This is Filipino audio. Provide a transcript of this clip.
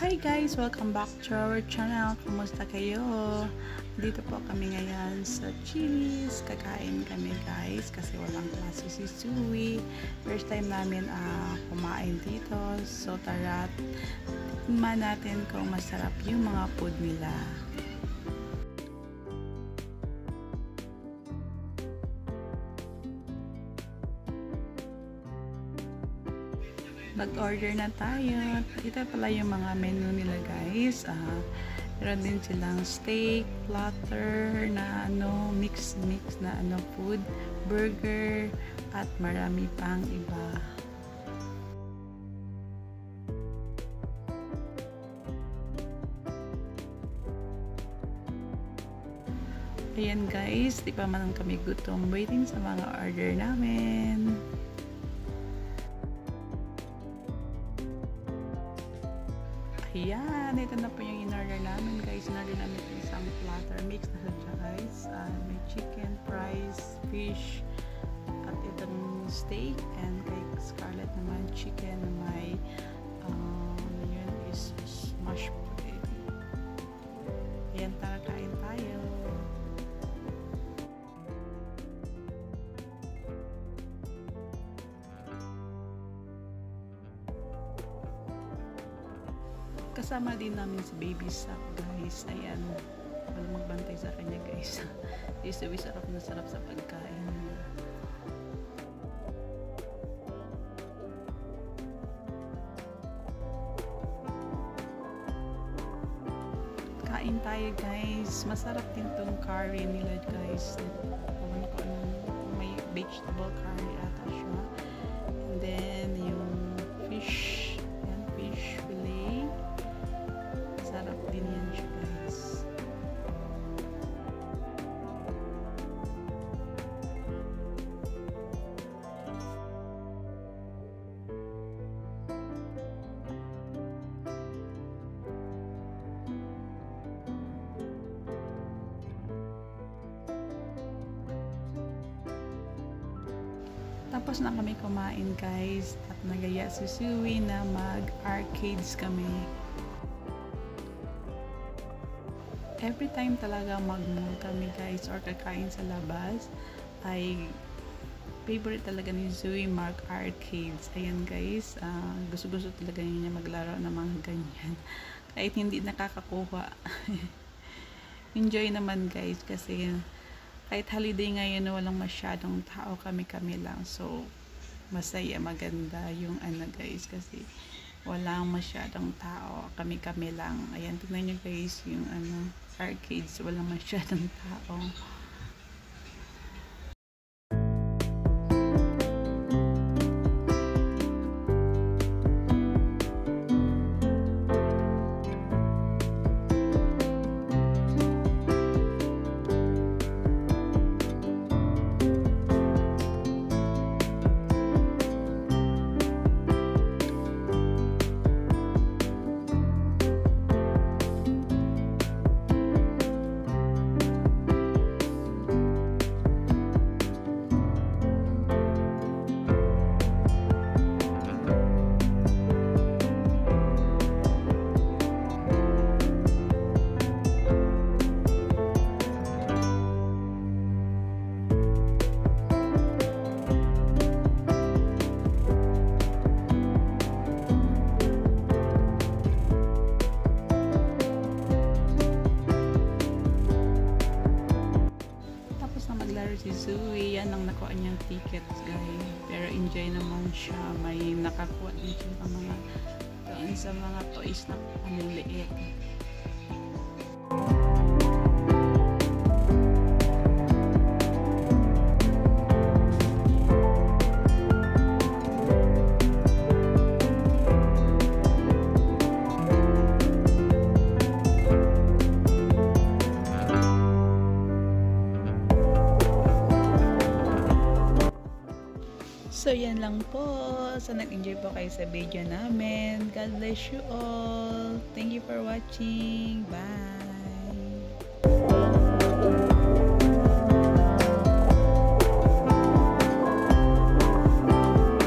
Hi guys! Welcome back to our channel. Kumusta kayo? Dito po kami ngayon sa Chili's. Kakain kami guys kasi walang klase si Suey. First time namin kumain dito. So tara, tikman natin kung masarap yung mga food nila. Mag-order na tayo. Ito pala yung mga menu nila guys. Meron din silang steak, platter na mix na food, burger, at marami pang iba. Ayan guys, di pa man kami gutom, waiting sa mga order namin. Ayan, ito na po yung in-order namin guys. In-order namin isang platter mix na siya guys. May chicken, fries, fish, at itong steak, and kay Scarlett naman chicken na may yun is mashed potato. Ayan, tara kain tayo. Kasama din namin si Baby Sak guys. Ayan, walang magbantay sa kanya guys. Usually sarap na sarap sa pagkain. Kain tayo guys. Masarap din tong curry nila guys. Ewan ko may vegetable curry ata siya. And then yung fish. Ayan, fish fillet. Sarap din yan siya guys. Tapos na kami kumain guys at nagaya si Suey na mag-arcades kami. Every time talaga mag-mall kami guys or kakain sa labas ay favorite talaga ni Zoe mag-arcades. Ayan guys, gusto-gusto talaga niya maglaro ng mga ganyan. Kahit hindi nakakakuha. Enjoy naman guys kasi kahit holiday ngayon walang masyadong tao, kami lang. So masaya, maganda yung guys kasi walang masyadong tao, kami lang. Ayan, tignan nyo guys yung arcades, walang masyadong tao. Si Zoe, yan ang nakuha niyang tickets guys, pero enjoy naman siya. May nakakuha din siya ng mga doon sa mga toys na maliliit. So, yan lang po. So, nag-enjoy po kayo sa video namin. God bless you all. Thank you for watching. Bye!